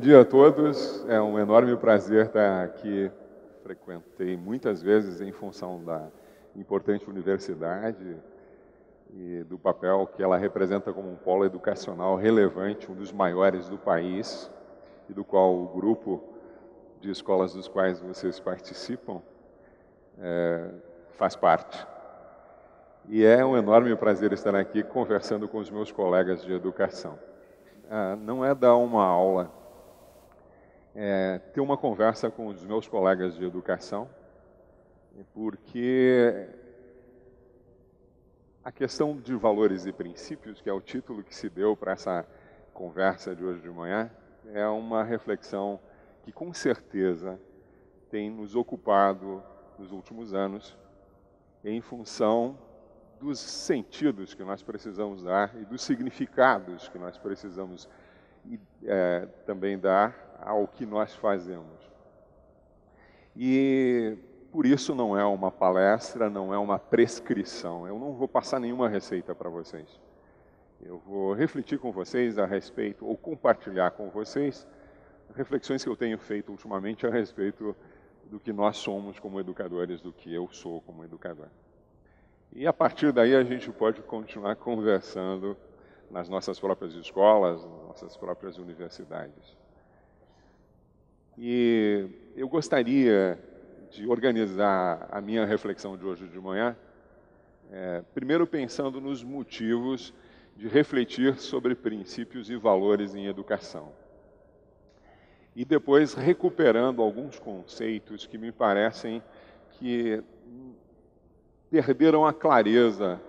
dia a todos, é um enorme prazer estar aqui. Frequentei muitas vezes em função da importante universidade e do papel que ela representa como um polo educacional relevante, um dos maiores do país, e do qual o grupo de escolas dos quais vocês participam faz parte. E é um enorme prazer estar aqui conversando com os meus colegas de educação. Não é dar uma aula, é ter uma conversa com os meus colegas de educação, porque a questão de valores e princípios, que é o título que se deu para essa conversa de hoje de manhã, é uma reflexão que com certeza tem nos ocupado nos últimos anos em função dos sentidos que nós precisamos dar e dos significados que nós precisamos também dar ao que nós fazemos. E por isso não é uma palestra, não é uma prescrição. Eu não vou passar nenhuma receita para vocês. Eu vou refletir com vocês a respeito, ou compartilhar com vocês, reflexões que eu tenho feito ultimamente a respeito do que nós somos como educadores, do que eu sou como educador. E a partir daí a gente pode continuar conversando nas nossas próprias escolas, nas nossas próprias universidades. E eu gostaria de organizar a minha reflexão de hoje de manhã, primeiro pensando nos motivos de refletir sobre princípios e valores em educação. E depois recuperando alguns conceitos que me parecem que perderam a clareza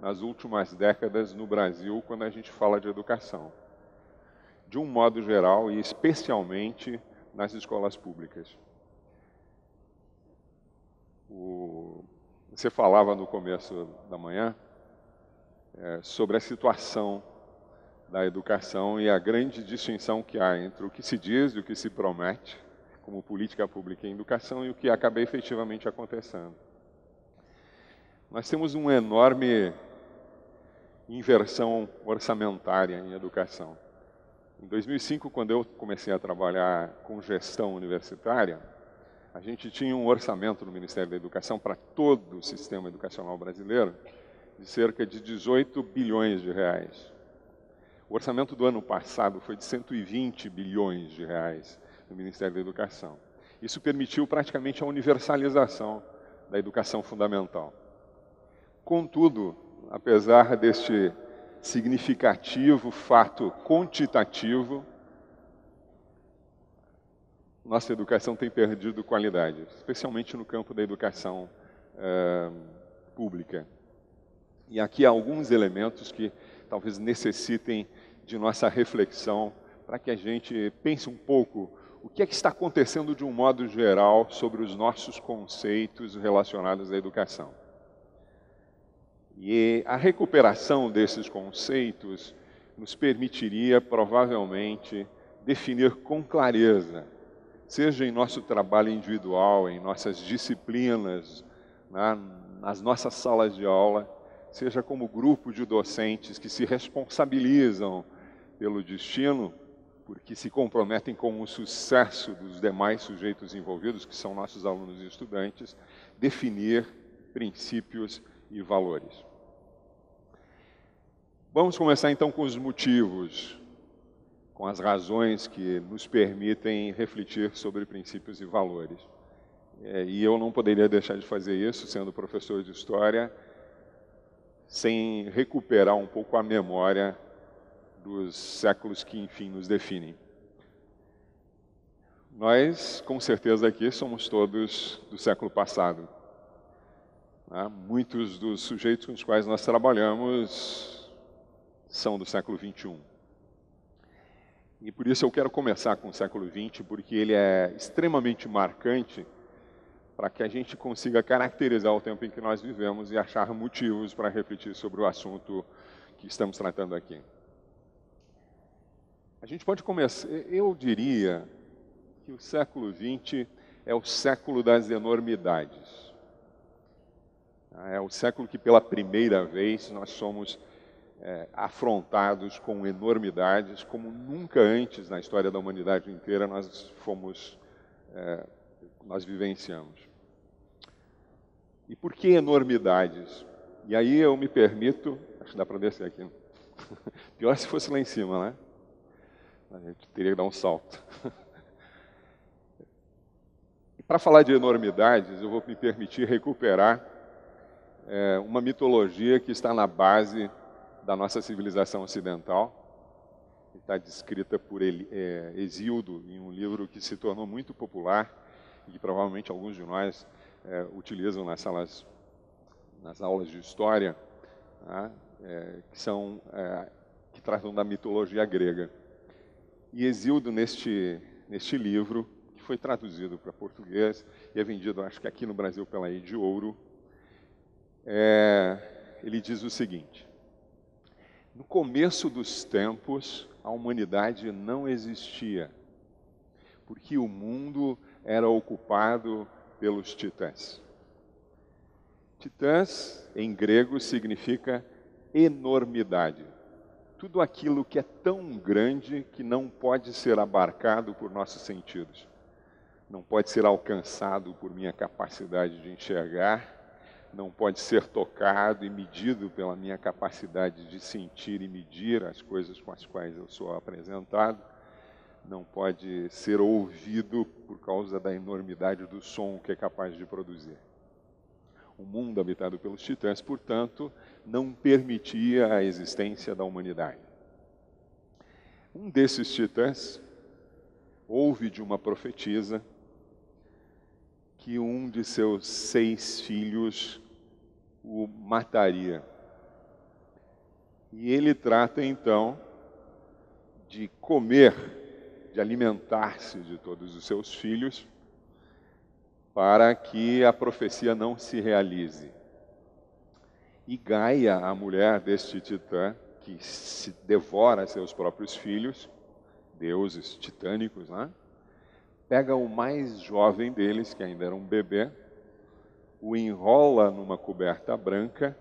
nas últimas décadas no Brasil quando a gente fala de educação. De um modo geral e especialmente nas escolas públicas. Você falava no começo da manhã sobre a situação da educação e a grande distinção que há entre o que se diz e o que se promete como política pública em educação e o que acaba efetivamente acontecendo. Nós temos uma enorme inversão orçamentária em educação. Em 2005, quando eu comecei a trabalhar com gestão universitária, a gente tinha um orçamento no Ministério da Educação para todo o sistema educacional brasileiro de cerca de 18 bilhões de reais. O orçamento do ano passado foi de 120 bilhões de reais no Ministério da Educação. Isso permitiu praticamente a universalização da educação fundamental. Contudo, apesar deste significativo fato quantitativo, nossa educação tem perdido qualidade, especialmente no campo da educação pública. E aqui há alguns elementos que talvez necessitem de nossa reflexão para que a gente pense um pouco o que é que está acontecendo de um modo geral sobre os nossos conceitos relacionados à educação. E a recuperação desses conceitos nos permitiria, provavelmente, definir com clareza, seja em nosso trabalho individual, em nossas disciplinas, nas nossas salas de aula, seja como grupo de docentes que se responsabilizam pelo destino, porque se comprometem com o sucesso dos demais sujeitos envolvidos, que são nossos alunos e estudantes, definir princípios e valores. Vamos começar então com os motivos, com as razões que nos permitem refletir sobre princípios e valores. E eu não poderia deixar de fazer isso, sendo professor de História, sem recuperar um pouco a memória dos séculos que, enfim, nos definem. Nós, com certeza aqui, somos todos do século passado. Muitos dos sujeitos com os quais nós trabalhamos são do século XXI. E por isso eu quero começar com o século XX, porque ele é extremamente marcante para que a gente consiga caracterizar o tempo em que nós vivemos e achar motivos para refletir sobre o assunto que estamos tratando aqui. A gente pode começar, eu diria que o século XX é o século das enormidades. É o século que pela primeira vez nós somos afrontados com enormidades, como nunca antes na história da humanidade inteira nós vivenciamos. E por que enormidades? E aí eu me permito, acho que dá para descer aqui. Pior se fosse lá em cima, né? A gente teria que dar um salto. E para falar de enormidades, eu vou me permitir recuperar uma mitologia que está na base da nossa civilização ocidental, que está descrita por Hesíodo em um livro que se tornou muito popular e que provavelmente alguns de nós utilizam nas aulas de história, tá? Que tratam da mitologia grega. E Hesíodo, neste livro, que foi traduzido para português e é vendido, acho que aqui no Brasil, pela Ede Ouro, ele diz o seguinte: no começo dos tempos, a humanidade não existia, porque o mundo era ocupado pelos titãs. Titãs, em grego, significa enormidade. Tudo aquilo que é tão grande que não pode ser abarcado por nossos sentidos. Não pode ser alcançado por minha capacidade de enxergar, não pode ser tocado e medido pela minha capacidade de sentir e medir as coisas com as quais eu sou apresentado, não pode ser ouvido por causa da enormidade do som que é capaz de produzir. O mundo habitado pelos titãs, portanto, não permitia a existência da humanidade. Um desses titãs ouve de uma profetisa que um de seus 6 filhos o mataria. E ele trata, então, de comer, de alimentar-se de todos os seus filhos, para que a profecia não se realize. E Gaia, a mulher deste titã, que se devora seus próprios filhos, deuses titânicos, né? Pega o mais jovem deles, que ainda era um bebê, o enrola numa coberta branca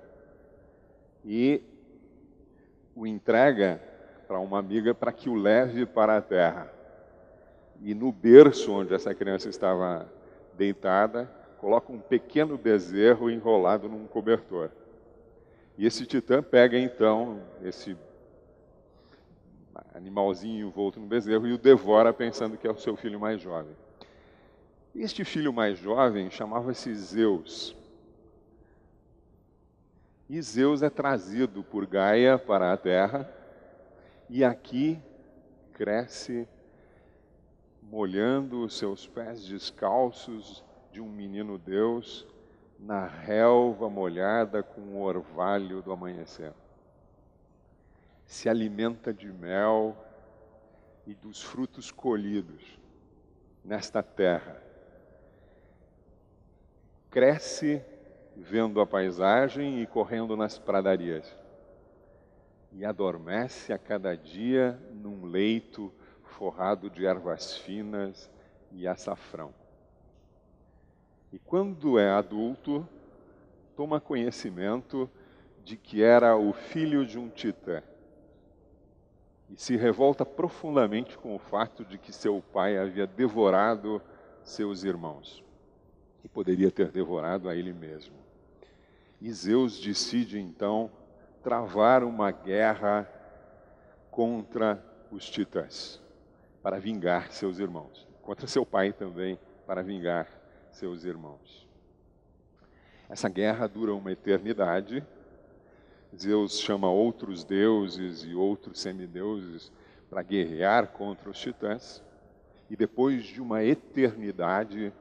e o entrega para uma amiga para que o leve para a terra. E no berço onde essa criança estava deitada, coloca um pequeno bezerro enrolado num cobertor. E esse titã pega então esse animalzinho envolto no bezerro e o devora pensando que é o seu filho mais jovem. Este filho mais jovem chamava-se Zeus. E Zeus é trazido por Gaia para a terra e aqui cresce molhando os seus pés descalços de um menino Deus na relva molhada com o orvalho do amanhecer. Se alimenta de mel e dos frutos colhidos nesta terra. Cresce vendo a paisagem e correndo nas pradarias. E adormece a cada dia num leito forrado de ervas finas e açafrão. E quando é adulto, toma conhecimento de que era o filho de um titã. E se revolta profundamente com o fato de que seu pai havia devorado seus irmãos. E poderia ter devorado a ele mesmo. E Zeus decide então travar uma guerra contra os titãs, para vingar seus irmãos. Contra seu pai também, para vingar seus irmãos. Essa guerra dura uma eternidade. Zeus chama outros deuses e outros semideuses para guerrear contra os titãs. E depois de uma eternidade,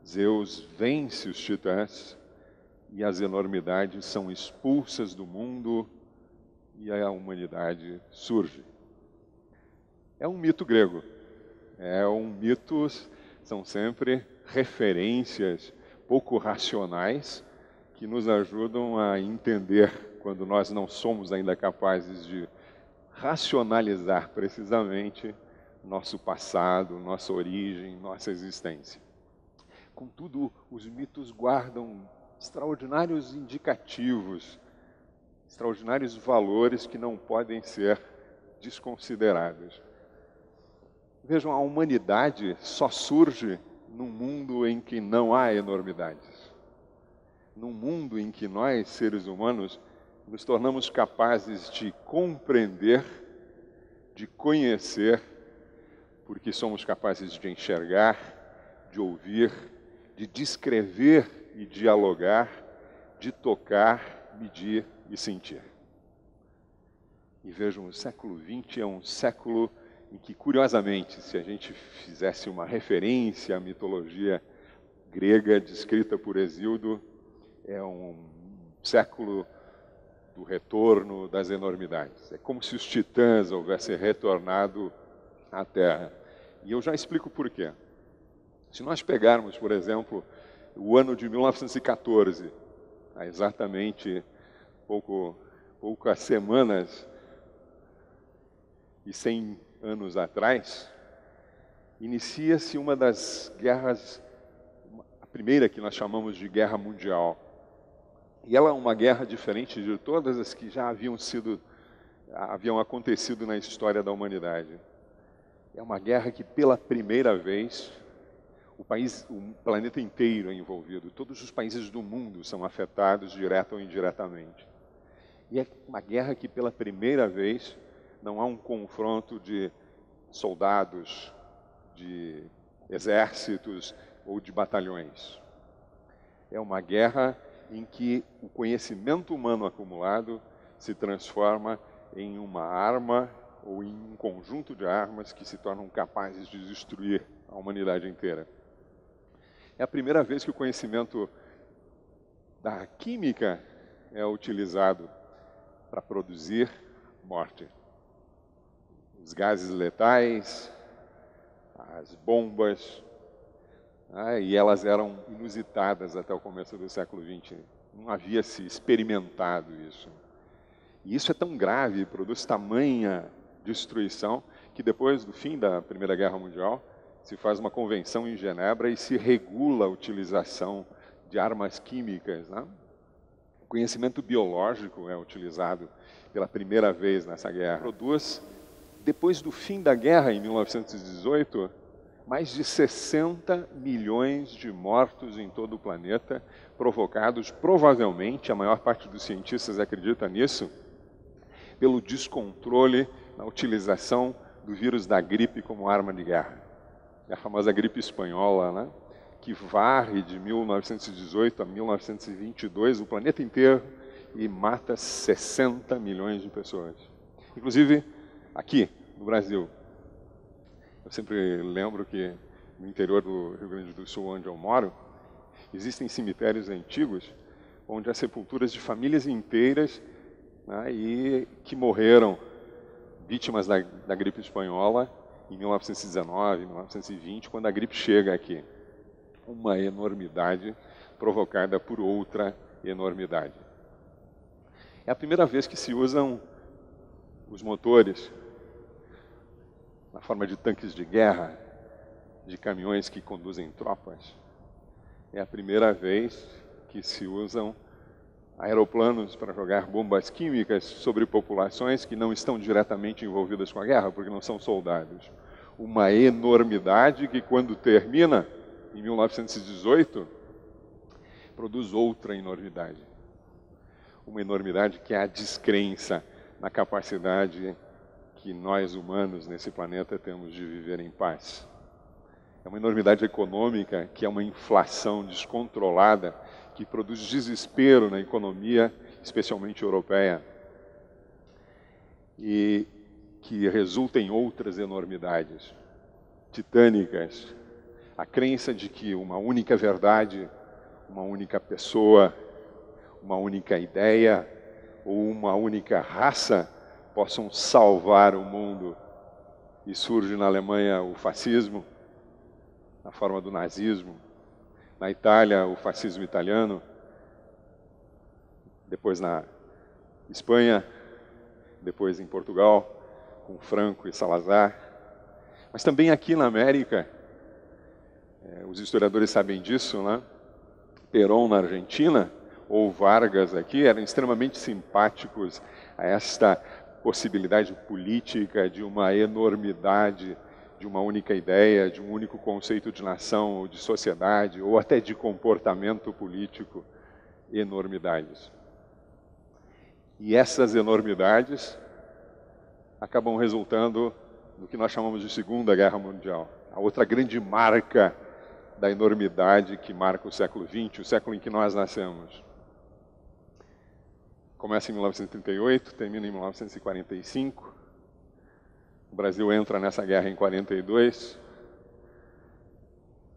Zeus vence os titãs e as enormidades são expulsas do mundo e a humanidade surge. É um mito grego. São sempre referências pouco racionais que nos ajudam a entender quando nós não somos ainda capazes de racionalizar precisamente nosso passado, nossa origem, nossa existência. Contudo, os mitos guardam extraordinários indicativos extraordinários valores que não podem ser desconsiderados. Vejam, a humanidade só surge num mundo em que não há enormidades. Num mundo em que nós, seres humanos, nos tornamos capazes de compreender, de conhecer, porque somos capazes de enxergar, de ouvir, de descrever e dialogar, de tocar, medir e sentir. E vejam, o século XX é um século em que, curiosamente, se a gente fizesse uma referência à mitologia grega descrita por Hesíodo, é um século do retorno das enormidades. É como se os titãs houvessem retornado à Terra. E eu já explico por quê. Se nós pegarmos, por exemplo, o ano de 1914, há exatamente poucas semanas e 100 anos atrás, inicia-se uma das guerras, a primeira que nós chamamos de Guerra Mundial. E ela é uma guerra diferente de todas as que já haviam acontecido na história da humanidade. É uma guerra que, pela primeira vez, o planeta inteiro é envolvido. Todos os países do mundo são afetados, direta ou indiretamente. E é uma guerra que, pela primeira vez, não há um confronto de soldados, de exércitos ou de batalhões. É uma guerra em que o conhecimento humano acumulado se transforma em uma arma ou em um conjunto de armas que se tornam capazes de destruir a humanidade inteira. É a primeira vez que o conhecimento da química é utilizado para produzir morte. Os gases letais, as bombas, e elas eram inusitadas até o começo do século XX. Não havia se experimentado isso. E isso é tão grave, produz tamanha destruição, que depois do fim da Primeira Guerra Mundial, se faz uma convenção em Genebra e se regula a utilização de armas químicas. Né? O conhecimento biológico é utilizado pela primeira vez nessa guerra. Produz, depois do fim da guerra, em 1918, mais de 60 milhões de mortos em todo o planeta, provocados, provavelmente, a maior parte dos cientistas acredita nisso, pelo descontrole na utilização do vírus da gripe como arma de guerra. É a famosa gripe espanhola, né? Que varre de 1918 a 1922 o planeta inteiro e mata 60 milhões de pessoas. Inclusive, aqui, no Brasil. Eu sempre lembro que no interior do Rio Grande do Sul, onde eu moro, existem cemitérios antigos onde há sepulturas de famílias inteiras, né, e que morreram vítimas da gripe espanhola em 1919, 1920, quando a gripe chega aqui. Uma enormidade provocada por outra enormidade. É a primeira vez que se usam os motores na forma de tanques de guerra, de caminhões que conduzem tropas. É a primeira vez que se usam aeroplanos para jogar bombas químicas sobre populações que não estão diretamente envolvidas com a guerra, porque não são soldados. Uma enormidade que, quando termina, em 1918, produz outra enormidade. Uma enormidade que é a descrença na capacidade que nós, humanos, nesse planeta, temos de viver em paz. É uma enormidade econômica que é uma inflação descontrolada que produz desespero na economia, especialmente europeia, e que resulta em outras enormidades titânicas. A crença de que uma única verdade, uma única pessoa, uma única ideia ou uma única raça possam salvar o mundo. E surge na Alemanha o fascismo, na forma do nazismo, na Itália o fascismo italiano, depois na Espanha, depois em Portugal, com Franco e Salazar, mas também aqui na América, os historiadores sabem disso, né? Perón na Argentina, ou Vargas aqui eram extremamente simpáticos a esta possibilidade política de uma enormidade, de uma única ideia, de um único conceito de nação ou de sociedade, ou até de comportamento político, enormidades. E essas enormidades acabam resultando no que nós chamamos de Segunda Guerra Mundial, a outra grande marca da enormidade que marca o século XX, o século em que nós nascemos. Começa em 1938, termina em 1945. O Brasil entra nessa guerra em 42.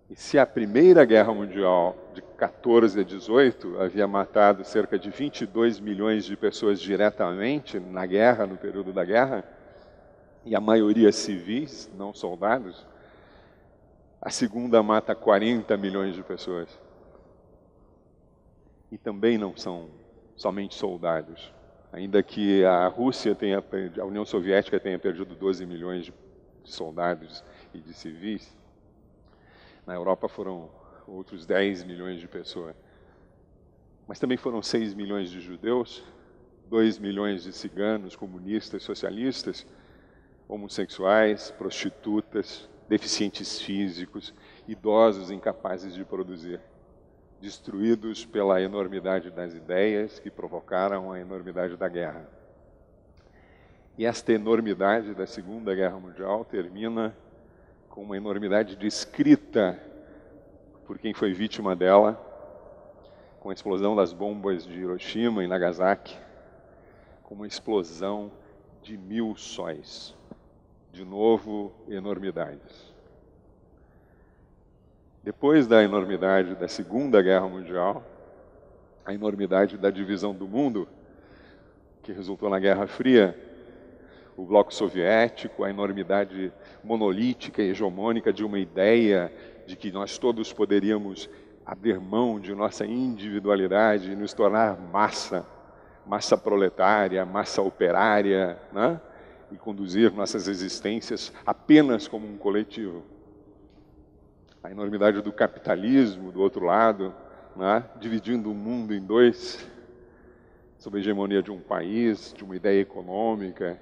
E se a Primeira Guerra Mundial, de 14 a 18, havia matado cerca de 22 milhões de pessoas diretamente na guerra, no período da guerra, e a maioria civis, não soldados, a Segunda mata 40 milhões de pessoas. E também não são somente soldados. Ainda que a Rússia tenha, a União Soviética tenha perdido 12 milhões de soldados e de civis, na Europa foram outros 10 milhões de pessoas. Mas também foram 6 milhões de judeus, 2 milhões de ciganos, comunistas, socialistas, homossexuais, prostitutas, deficientes físicos, idosos incapazes de produzir, destruídos pela enormidade das ideias que provocaram a enormidade da guerra. E esta enormidade da Segunda Guerra Mundial termina com uma enormidade descrita por quem foi vítima dela, com a explosão das bombas de Hiroshima e Nagasaki, com uma explosão de 1000 sóis. De novo, enormidades. Depois da enormidade da Segunda Guerra Mundial, a enormidade da divisão do mundo, que resultou na Guerra Fria, o bloco soviético, a enormidade monolítica e hegemônica de uma ideia de que nós todos poderíamos abrir mão de nossa individualidade e nos tornar massa proletária, massa operária, né? E conduzir nossas existências apenas como um coletivo. A enormidade do capitalismo, do outro lado, né? Dividindo o mundo em dois, sob a hegemonia de um país, de uma ideia econômica,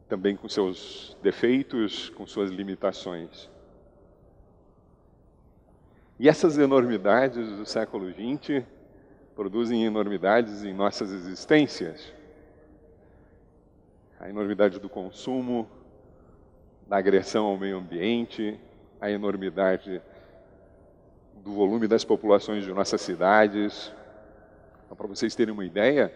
também com seus defeitos, com suas limitações. E essas enormidades do século XX produzem enormidades em nossas existências. A enormidade do consumo, da agressão ao meio ambiente, a enormidade do volume das populações de nossas cidades. Então, para vocês terem uma ideia,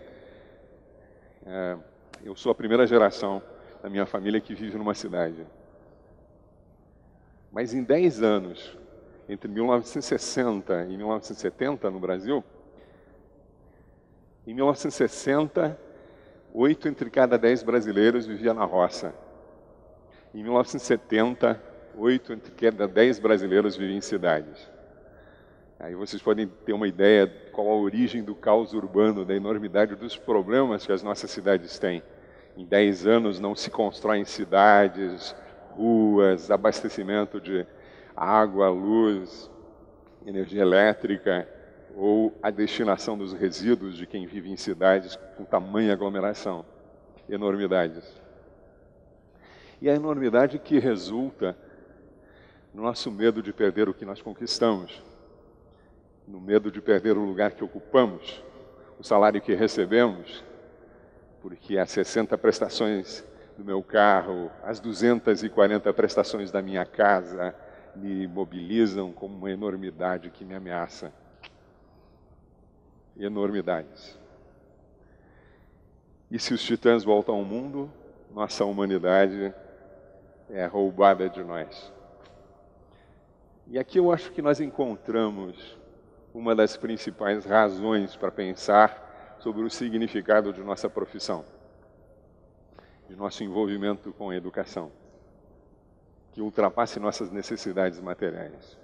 eu sou a primeira geração da minha família que vive numa cidade. Mas em 10 anos, entre 1960 e 1970 no Brasil, em 1960, 8 entre cada 10 brasileiros viviam na roça. Em 1970, 8 entre cada 10 brasileiros viviam em cidades. Aí vocês podem ter uma ideia de qual a origem do caos urbano, da enormidade dos problemas que as nossas cidades têm. Em 10 anos não se constroem cidades, ruas, abastecimento de água, luz, energia elétrica, ou a destinação dos resíduos de quem vive em cidades com tamanha aglomeração. Enormidades. E a enormidade que resulta no nosso medo de perder o que nós conquistamos, no medo de perder o lugar que ocupamos, o salário que recebemos, porque as 60 prestações do meu carro, as 240 prestações da minha casa me mobilizam como uma enormidade que me ameaça. Enormidades. E se os titãs voltam ao mundo, nossa humanidade é roubada de nós. E aqui eu acho que nós encontramos uma das principais razões para pensar sobre o significado de nossa profissão, de nosso envolvimento com a educação, que ultrapasse nossas necessidades materiais,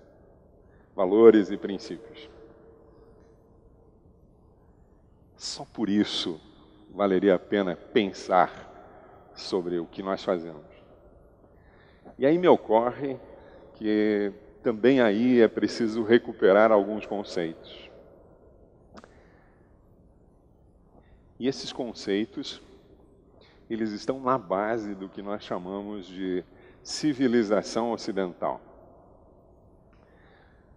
valores e princípios. Só por isso valeria a pena pensar sobre o que nós fazemos. E aí me ocorre que também aí é preciso recuperar alguns conceitos. E esses conceitos, eles estão na base do que nós chamamos de civilização ocidental.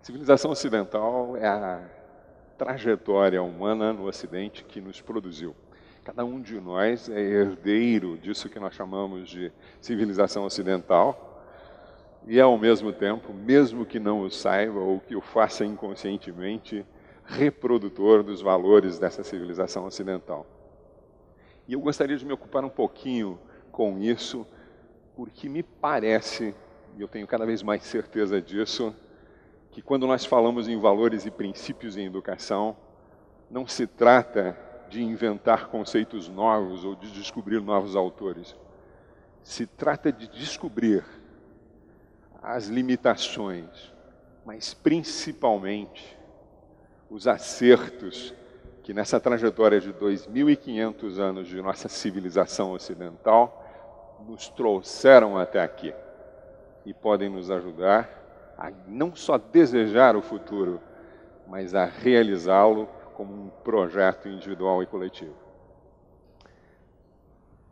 Civilização ocidental é a trajetória humana no Ocidente que nos produziu. Cada um de nós é herdeiro disso que nós chamamos de civilização ocidental e, ao mesmo tempo, mesmo que não o saiba ou que o faça inconscientemente, reprodutor dos valores dessa civilização ocidental. E eu gostaria de me ocupar um pouquinho com isso, porque me parece, e eu tenho cada vez mais certeza disso, que quando nós falamos em valores e princípios em educação, não se trata de inventar conceitos novos ou de descobrir novos autores. Se trata de descobrir as limitações, mas principalmente os acertos que nessa trajetória de 2.500 anos de nossa civilização ocidental nos trouxeram até aqui e podem nos ajudar a não só desejar o futuro, mas a realizá-lo como um projeto individual e coletivo.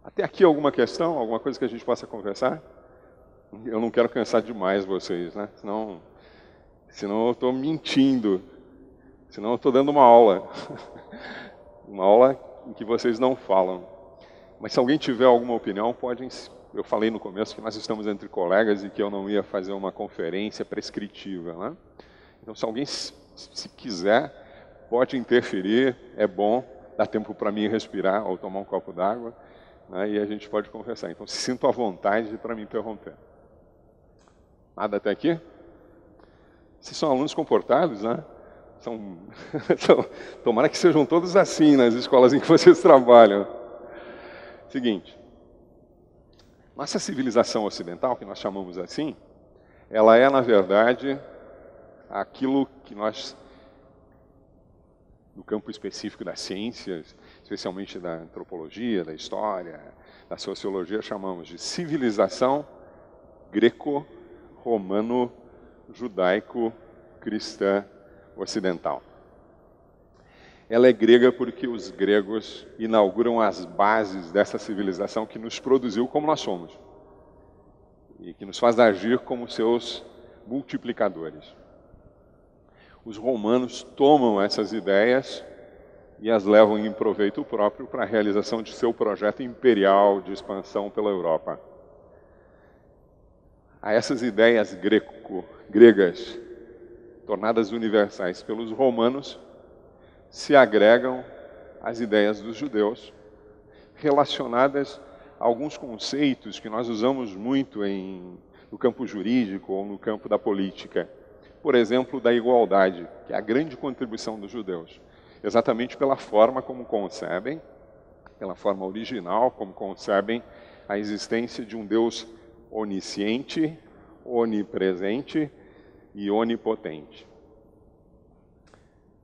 Até aqui alguma questão, alguma coisa que a gente possa conversar? Eu não quero cansar demais vocês, né? Senão eu estou mentindo. Senão eu estou dando uma aula. Uma aula em que vocês não falam. Mas se alguém tiver alguma opinião, podem... Eu falei no começo que nós estamos entre colegas e que eu não ia fazer uma conferência prescritiva, né? Então, se alguém, se quiser, pode interferir, é bom, dá tempo para mim respirar ou tomar um copo d'água, né? E a gente pode conversar. Então, se sinto à vontade para me interromper. Nada até aqui? Vocês são alunos comportados, né? Tomara que sejam todos assim nas escolas em que vocês trabalham. Seguinte, nossa civilização ocidental, que nós chamamos assim, ela é, na verdade, aquilo que nós, no campo específico das ciências, especialmente da antropologia, da história, da sociologia, chamamos de civilização greco-romano-judaico-cristã ocidental. Ela é grega porque os gregos inauguram as bases dessa civilização que nos produziu como nós somos e que nos faz agir como seus multiplicadores. Os romanos tomam essas ideias e as levam em proveito próprio para a realização de seu projeto imperial de expansão pela Europa. A essas ideias gregas, tornadas universais pelos romanos, se agregam as ideias dos judeus, relacionadas a alguns conceitos que nós usamos muito no campo jurídico ou no campo da política. Por exemplo, da igualdade, que é a grande contribuição dos judeus, exatamente pela forma como concebem, pela forma original como concebem a existência de um Deus onisciente, onipresente e onipotente.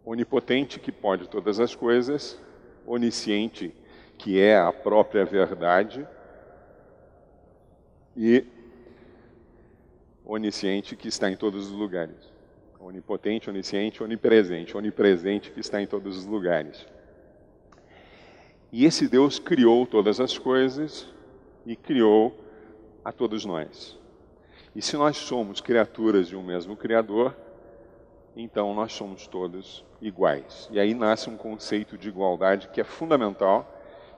Onipotente, que pode todas as coisas, onisciente, que é a própria verdade, e onisciente, que está em todos os lugares. Onipotente, onisciente, onipresente. Onipresente, que está em todos os lugares. E esse Deus criou todas as coisas e criou a todos nós. E se nós somos criaturas de um mesmo Criador, então nós somos todos iguais. E aí nasce um conceito de igualdade que é fundamental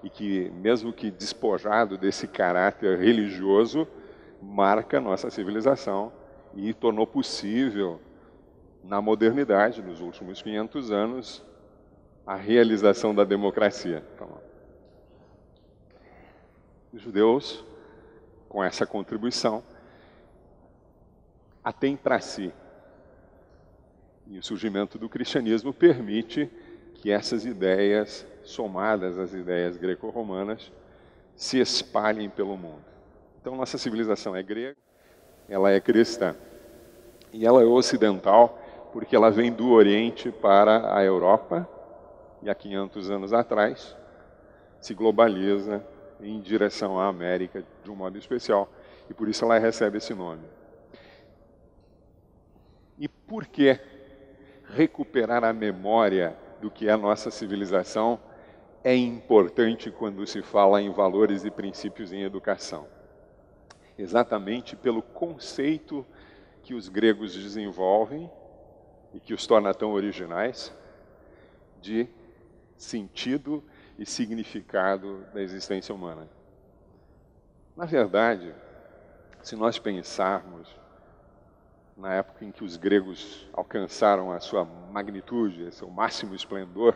e que, mesmo que despojado desse caráter religioso, marca nossa civilização e tornou possível, na modernidade, nos últimos 500 anos, a realização da democracia. Então, os judeus, com essa contribuição, a têm para si. E o surgimento do cristianismo permite que essas ideias, somadas às ideias greco-romanas, se espalhem pelo mundo. Então, nossa civilização é grega, ela é cristã. E ela é ocidental porque ela vem do Oriente para a Europa e há 500 anos atrás se globaliza em direção à América de um modo especial. E por isso ela recebe esse nome. E por que recuperar a memória do que é a nossa civilização é importante quando se fala em valores e princípios em educação? Exatamente pelo conceito que os gregos desenvolvem e que os torna tão originais de sentido e significado da existência humana. Na verdade, se nós pensarmos na época em que os gregos alcançaram a sua magnitude, seu máximo esplendor,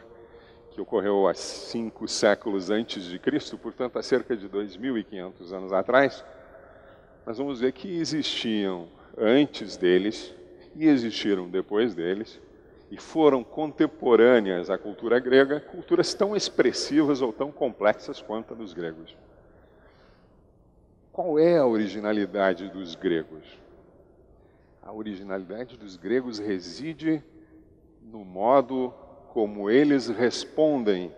que ocorreu há 5 séculos antes de Cristo, portanto, há cerca de 2.500 anos atrás, nós vamos ver que existiam antes deles e existiram depois deles, e foram contemporâneas à cultura grega, culturas tão expressivas ou tão complexas quanto a dos gregos. Qual é a originalidade dos gregos? A originalidade dos gregos reside no modo como eles respondem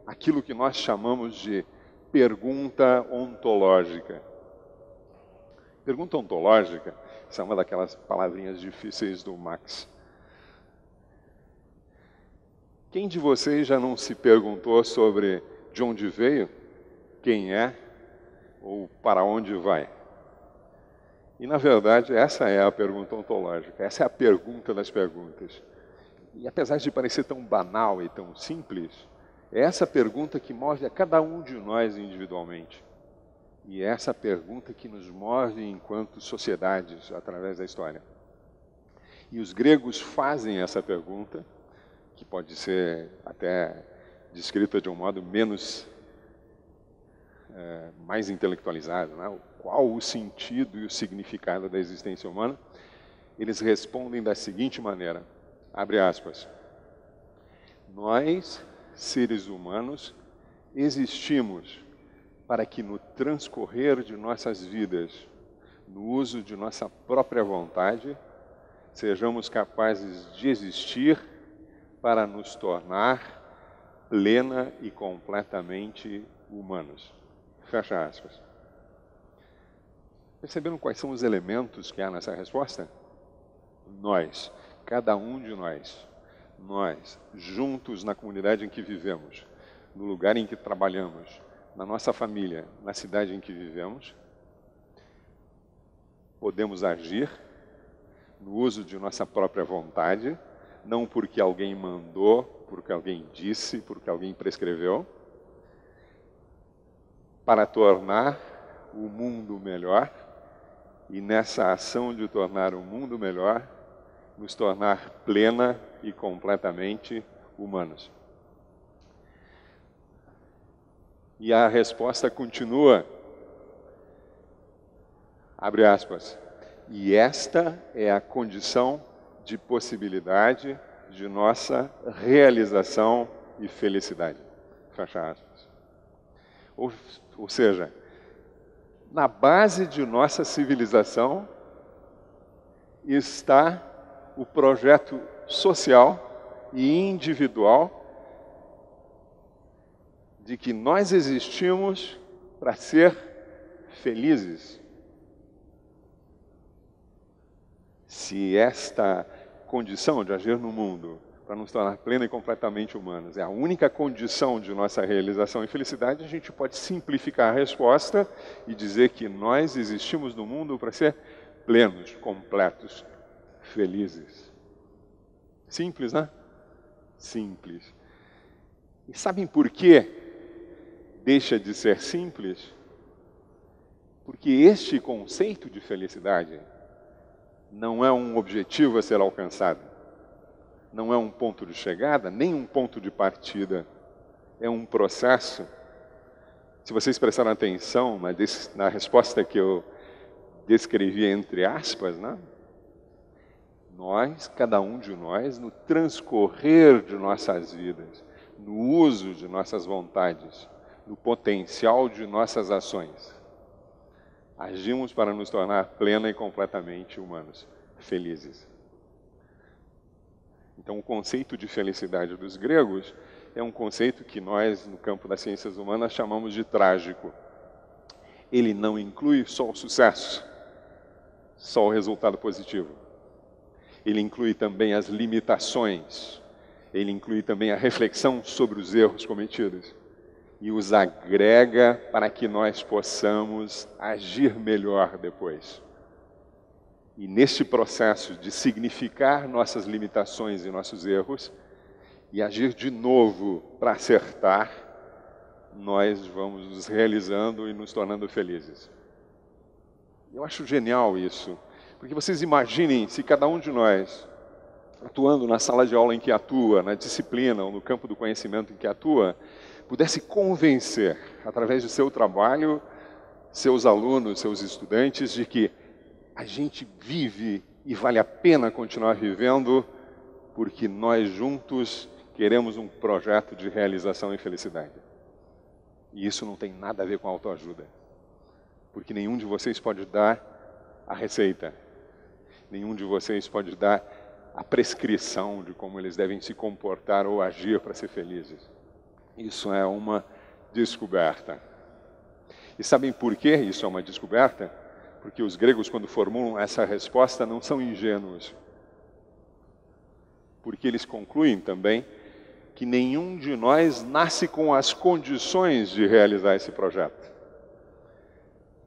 aquilo que nós chamamos de pergunta ontológica. Pergunta ontológica, essa é uma daquelas palavrinhas difíceis do Max. Quem de vocês já não se perguntou sobre de onde veio, quem é ou para onde vai? E, na verdade, essa é a pergunta ontológica, essa é a pergunta das perguntas. E, apesar de parecer tão banal e tão simples, é essa pergunta que move a cada um de nós individualmente. E é essa pergunta que nos move enquanto sociedades através da história. E os gregos fazem essa pergunta, que pode ser até descrita de um modo mais intelectualizado, né? Qual o sentido e o significado da existência humana? Eles respondem da seguinte maneira, abre aspas, nós, seres humanos, existimos para que no transcorrer de nossas vidas, no uso de nossa própria vontade, sejamos capazes de existir para nos tornar plena e completamente humanos. Fecha aspas. Perceberam quais são os elementos que há nessa resposta? Nós, cada um de nós, juntos na comunidade em que vivemos, no lugar em que trabalhamos, na nossa família, na cidade em que vivemos, podemos agir no uso de nossa própria vontade, não porque alguém mandou, porque alguém disse, porque alguém prescreveu, para tornar o mundo melhor e nessa ação de tornar o mundo melhor, nos tornar plena e completamente humanos. E a resposta continua, abre aspas, e esta é a condição de possibilidade de nossa realização e felicidade. Fecha aspas. Ou seja, na base de nossa civilização está o projeto social e individual de que nós existimos para ser felizes. Se esta condição de agir no mundo para nos tornar plena e completamente humanos é a única condição de nossa realização e felicidade, a gente pode simplificar a resposta e dizer que nós existimos no mundo para ser plenos, completos, felizes. Simples, né? Simples. E sabem por quê deixa de ser simples? Porque este conceito de felicidade não é um objetivo a ser alcançado. Não é um ponto de chegada, nem um ponto de partida. É um processo. Se vocês prestaram atenção na resposta que eu descrevi entre aspas, né? Nós, cada um de nós, no transcorrer de nossas vidas, no uso de nossas vontades, no potencial de nossas ações, agimos para nos tornar plena e completamente humanos, felizes. Então, o conceito de felicidade dos gregos é um conceito que nós, no campo das ciências humanas, chamamos de trágico. Ele não inclui só o sucesso, só o resultado positivo. Ele inclui também as limitações, ele inclui também a reflexão sobre os erros cometidos. e os agrega para que nós possamos agir melhor depois. E neste processo de significar nossas limitações e nossos erros e agir de novo para acertar, nós vamos nos realizando e nos tornando felizes. Eu acho genial isso, porque vocês imaginem se cada um de nós, atuando na sala de aula em que atua, na disciplina ou no campo do conhecimento em que atua, pudesse convencer, através do seu trabalho, seus alunos, seus estudantes, de que a gente vive e vale a pena continuar vivendo porque nós juntos queremos um projeto de realização e felicidade. E isso não tem nada a ver com autoajuda, porque nenhum de vocês pode dar a receita, nenhum de vocês pode dar a prescrição de como eles devem se comportar ou agir para ser felizes. Isso é uma descoberta. E sabem por que isso é uma descoberta? Porque os gregos, quando formulam essa resposta, não são ingênuos. Porque eles concluem também que nenhum de nós nasce com as condições de realizar esse projeto.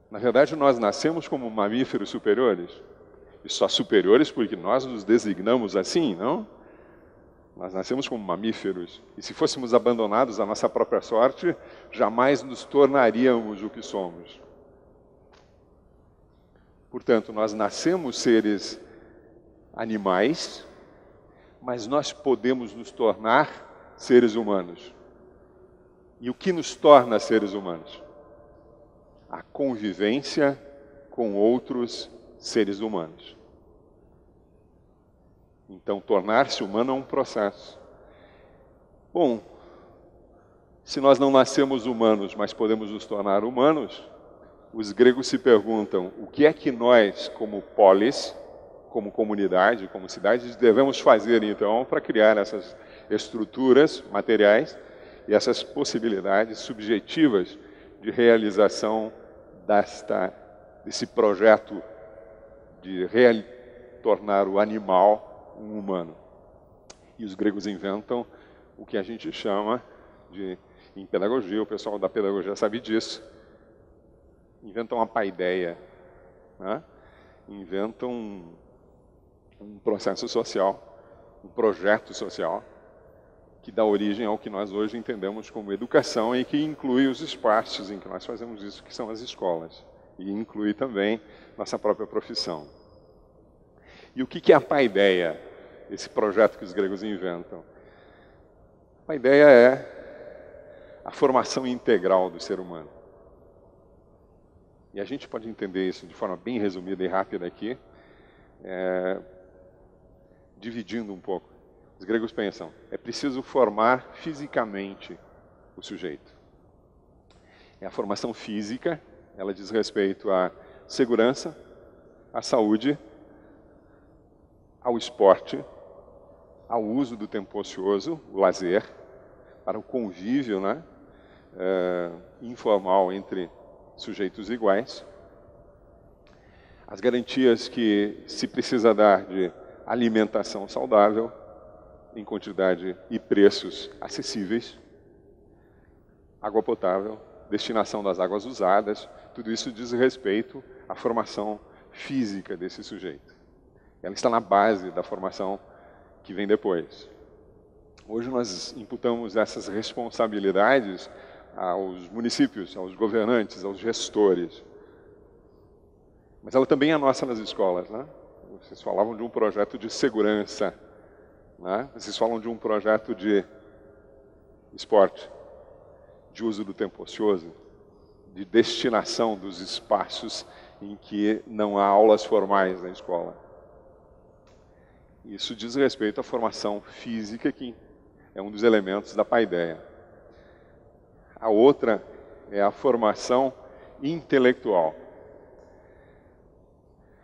Na verdade, nós nascemos como mamíferos superiores. E só superiores porque nós nos designamos assim, não? Nós nascemos como mamíferos. E se fôssemos abandonados à nossa própria sorte, jamais nos tornaríamos o que somos. Portanto, nós nascemos seres animais, mas nós podemos nos tornar seres humanos. E o que nos torna seres humanos? A convivência com outros seres humanos. Então, tornar-se humano é um processo. Bom, se nós não nascemos humanos, mas podemos nos tornar humanos, os gregos se perguntam o que é que nós, como polis, como comunidade, como cidade, devemos fazer então para criar essas estruturas materiais e essas possibilidades subjetivas de realização desse projeto de tornar o animal um humano. E os gregos inventam o que a gente chama de, em pedagogia, o pessoal da pedagogia sabe disso, inventam a paideia, né? Inventam um processo social, um projeto social, que dá origem ao que nós hoje entendemos como educação e que inclui os espaços em que nós fazemos isso, que são as escolas, e inclui também nossa própria profissão. E o que é a paideia, esse projeto que os gregos inventam? A paideia é a formação integral do ser humano. E a gente pode entender isso de forma bem resumida e rápida aqui, dividindo um pouco. Os gregos pensam, é preciso formar fisicamente o sujeito. A formação física, ela diz respeito à segurança, à saúde, ao esporte, ao uso do tempo ocioso, o lazer, para o convívio, né, informal entre sujeitos iguais, as garantias que se precisa dar de alimentação saudável, em quantidade e preços acessíveis, água potável, destinação das águas usadas, tudo isso diz respeito à formação física desse sujeito. Ela está na base da formação que vem depois. Hoje nós imputamos essas responsabilidades aos municípios, aos governantes, aos gestores. Mas ela também é nossa nas escolas, né? Vocês falavam de um projeto de segurança, né? Vocês falam de um projeto de esporte, de uso do tempo ocioso, de destinação dos espaços em que não há aulas formais na escola. Isso diz respeito à formação física, que é um dos elementos da paideia. A outra é a formação intelectual.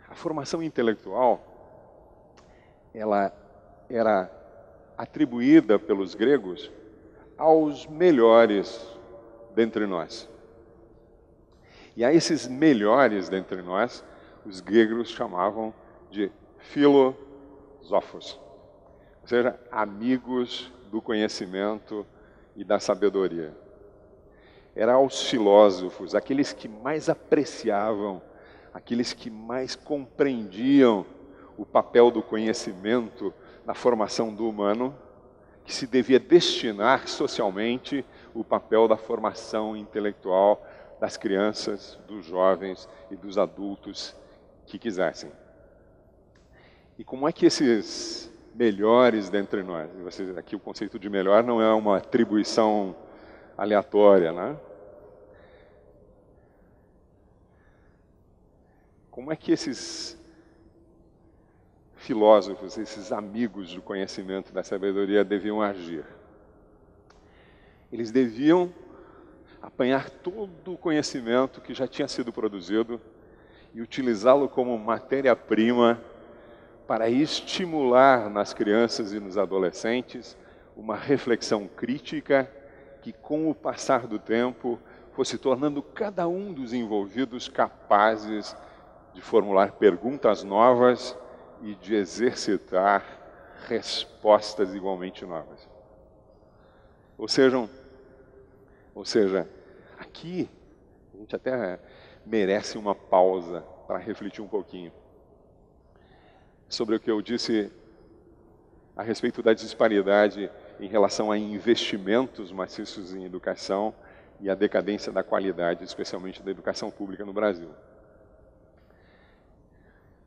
A formação intelectual, ela era atribuída pelos gregos aos melhores dentre nós. E a esses melhores dentre nós, os gregos chamavam de filósofos, ou seja, amigos do conhecimento e da sabedoria. era aos filósofos, aqueles que mais apreciavam, aqueles que mais compreendiam o papel do conhecimento na formação do humano, que se devia destinar socialmente o papel da formação intelectual das crianças, dos jovens e dos adultos que quisessem. E como é que esses melhores dentre nós, e vocês, aqui o conceito de melhor não é uma atribuição aleatória, né? Como é que esses filósofos, esses amigos do conhecimento, da sabedoria deviam agir? Eles deviam apanhar todo o conhecimento que já tinha sido produzido e utilizá-lo como matéria-prima para estimular nas crianças e nos adolescentes uma reflexão crítica que, com o passar do tempo, fosse tornando cada um dos envolvidos capazes de formular perguntas novas e de exercitar respostas igualmente novas. Ou seja, aqui a gente até merece uma pausa para refletir um pouquinho sobre o que eu disse a respeito da disparidade em relação a investimentos maciços em educação e a decadência da qualidade, especialmente da educação pública no Brasil.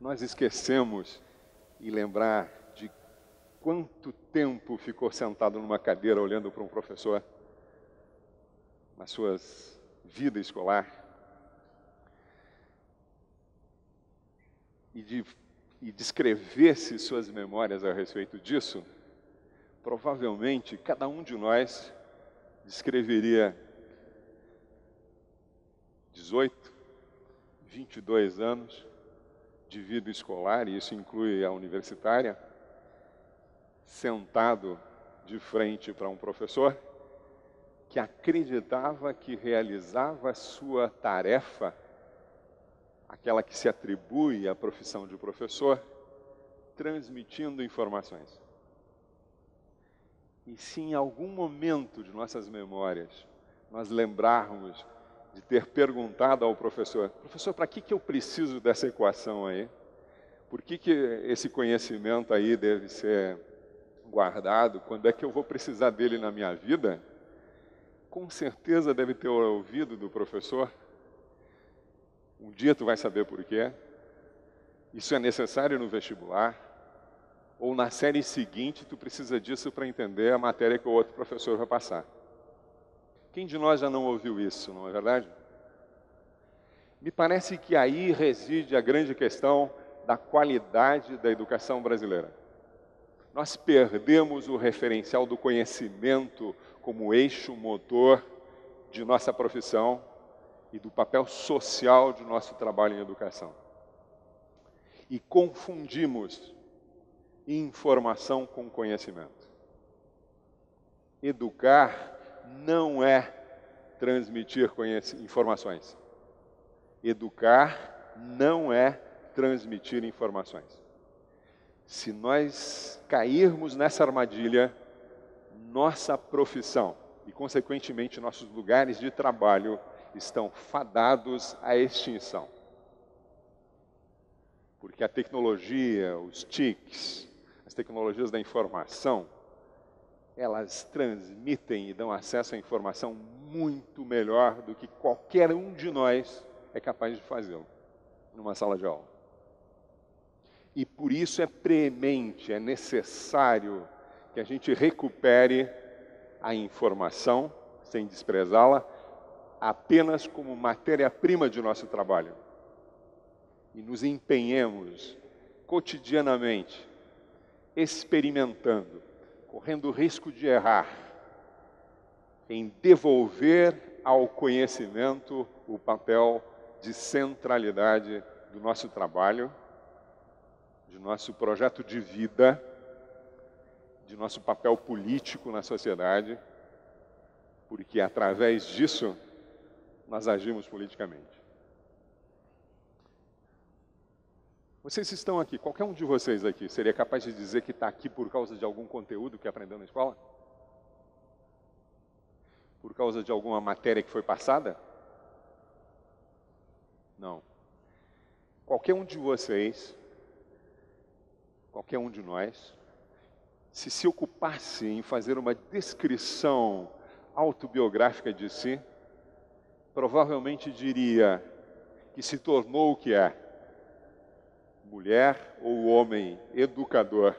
Nós esquecemos de lembrar de quanto tempo ficou sentado numa cadeira olhando para um professor na sua vida escolar e descrevesse suas memórias a respeito disso. Provavelmente cada um de nós descreveria 18, 22 anos de vida escolar, e isso inclui a universitária, sentado de frente para um professor que acreditava que realizava a sua tarefa, aquela que se atribui à profissão de professor, transmitindo informações. E se em algum momento de nossas memórias nós lembrarmos de ter perguntado ao professor, professor, para que eu preciso dessa equação aí? Por que esse conhecimento aí deve ser guardado? Quando é que eu vou precisar dele na minha vida? Com certeza deve ter ouvido do professor. Um dia tu vai saber por quê. Isso é necessário no vestibular. Ou na série seguinte tu precisa disso para entender a matéria que o outro professor vai passar. Quem de nós já não ouviu isso, não é verdade? Me parece que aí reside a grande questão da qualidade da educação brasileira. Nós perdemos o referencial do conhecimento como eixo motor de nossa profissão e do papel social de nosso trabalho em educação. E confundimos informação com conhecimento. Educar não é transmitir informações. Educar não é transmitir informações. Se nós cairmos nessa armadilha, nossa profissão e, consequentemente, nossos lugares de trabalho estão fadados à extinção. Porque a tecnologia, os TICs, as tecnologias da informação, elas transmitem e dão acesso à informação muito melhor do que qualquer um de nós é capaz de fazê-lo numa sala de aula. E por isso é premente, é necessário que a gente recupere a informação, sem desprezá-la, apenas como matéria-prima de nosso trabalho. E nos empenhemos cotidianamente, experimentando, correndo o risco de errar, em devolver ao conhecimento o papel de centralidade do nosso trabalho, de nosso projeto de vida, de nosso papel político na sociedade, porque através disso nós agimos politicamente. Vocês estão aqui, qualquer um de vocês aqui seria capaz de dizer que está aqui por causa de algum conteúdo que aprendeu na escola? por causa de alguma matéria que foi passada? Não. Qualquer um de vocês, qualquer um de nós, se ocupasse em fazer uma descrição autobiográfica de si, provavelmente diria que se tornou o que é, mulher ou homem educador,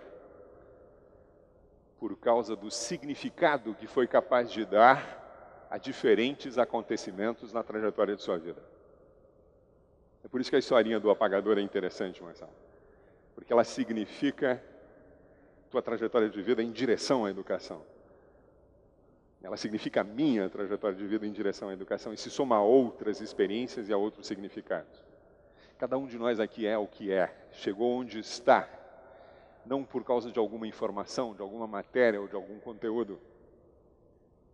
por causa do significado que foi capaz de dar a diferentes acontecimentos na trajetória de sua vida. É por isso que a historinha do apagador é interessante, Marcelo, porque ela significa tua trajetória de vida em direção à educação. Ela significa a minha trajetória de vida em direção à educação e se soma a outras experiências e a outros significados. Cada um de nós aqui é o que é, chegou onde está, não por causa de alguma informação, de alguma matéria ou de algum conteúdo,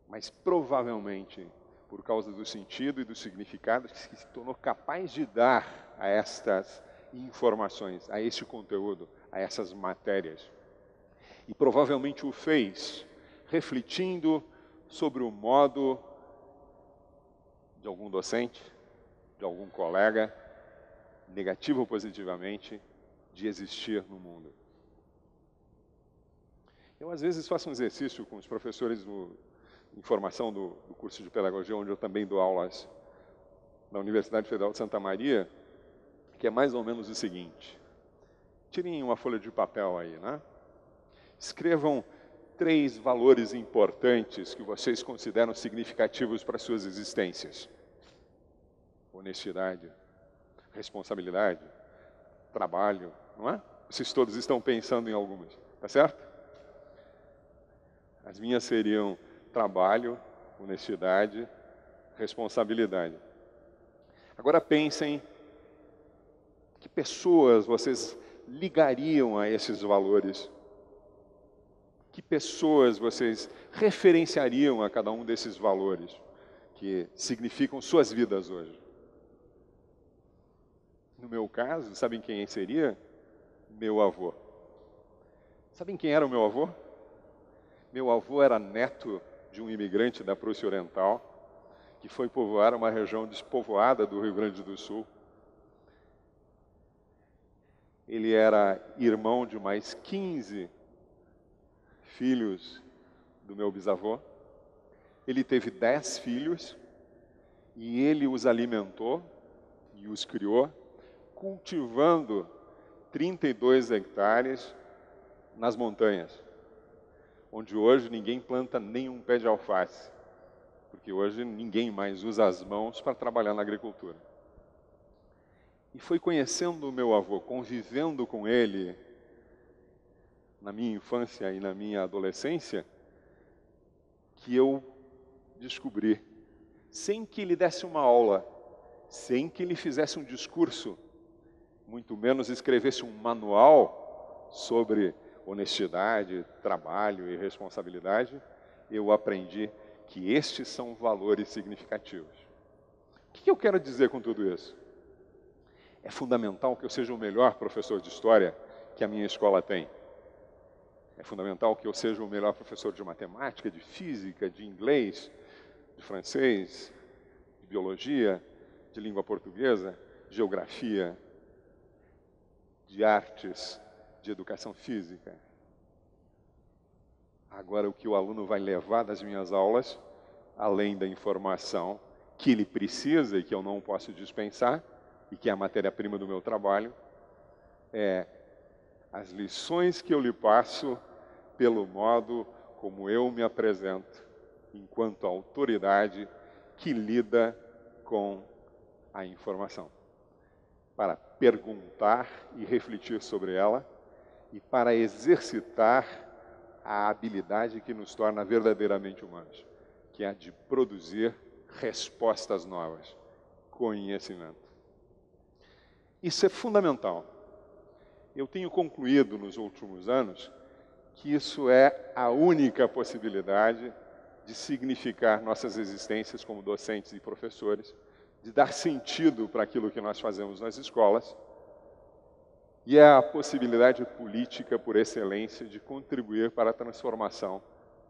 mas provavelmente por causa do sentido e do significado que se tornou capaz de dar a estas informações, a este conteúdo, a essas matérias. E provavelmente o fez refletindo sobre o modo de algum docente, de algum colega, negativo ou positivamente, de existir no mundo. Eu, às vezes, faço um exercício com os professores em formação do curso de pedagogia, onde eu também dou aulas na Universidade Federal de Santa Maria, que é mais ou menos o seguinte. Tirem uma folha de papel aí, né? Escrevam 3 valores importantes que vocês consideram significativos para suas existências. Honestidade, responsabilidade, trabalho, não é? Vocês todos estão pensando em algumas, tá certo? As minhas seriam trabalho, honestidade, responsabilidade. Agora pensem que pessoas vocês ligariam a esses valores. Que pessoas vocês referenciariam a cada um desses valores que significam suas vidas hoje? No meu caso, sabem quem seria? Meu avô. Sabem quem era o meu avô? Meu avô era neto de um imigrante da Prússia Oriental, que foi povoar uma região despovoada do Rio Grande do Sul. Ele era irmão de mais 15 filhos do meu bisavô. Ele teve 10 filhos e ele os alimentou e os criou, cultivando 32 hectares nas montanhas, onde hoje ninguém planta nenhum pé de alface, porque hoje ninguém mais usa as mãos para trabalhar na agricultura. E foi conhecendo o meu avô, convivendo com ele na minha infância e na minha adolescência, que eu descobri, sem que ele desse uma aula, sem que ele fizesse um discurso, muito menos escrevesse um manual sobre honestidade, trabalho e responsabilidade, eu aprendi que estes são valores significativos. O que eu quero dizer com tudo isso? É fundamental que eu seja o melhor professor de história que a minha escola tem. É fundamental que eu seja o melhor professor de matemática, de física, de inglês, de francês, de biologia, de língua portuguesa, geografia, de artes, de educação física. Agora, o que o aluno vai levar das minhas aulas, além da informação que ele precisa e que eu não posso dispensar, e que é a matéria-prima do meu trabalho, é as lições que eu lhe passo pelo modo como eu me apresento enquanto autoridade que lida com a informação, para perguntar e refletir sobre ela e para exercitar a habilidade que nos torna verdadeiramente humanos, que é a de produzir respostas novas, conhecimento. Isso é fundamental. Eu tenho concluído nos últimos anos que isso é a única possibilidade de significar nossas existências como docentes e professores, de dar sentido para aquilo que nós fazemos nas escolas, e é a possibilidade política por excelência de contribuir para a transformação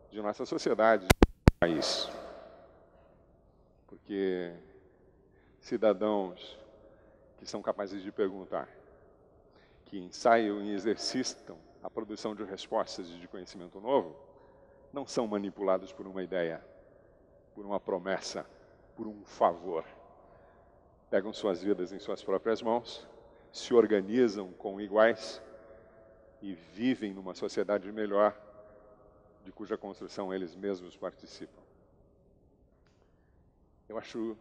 de nossa sociedade e do país. Porque cidadãos que são capazes de perguntar, que ensaiam e exercitam a produção de respostas e de conhecimento novo, não são manipulados por uma ideia, por uma promessa, por um favor. Pegam suas vidas em suas próprias mãos, se organizam com iguais e vivem numa sociedade melhor, de cuja construção eles mesmos participam. Eu acho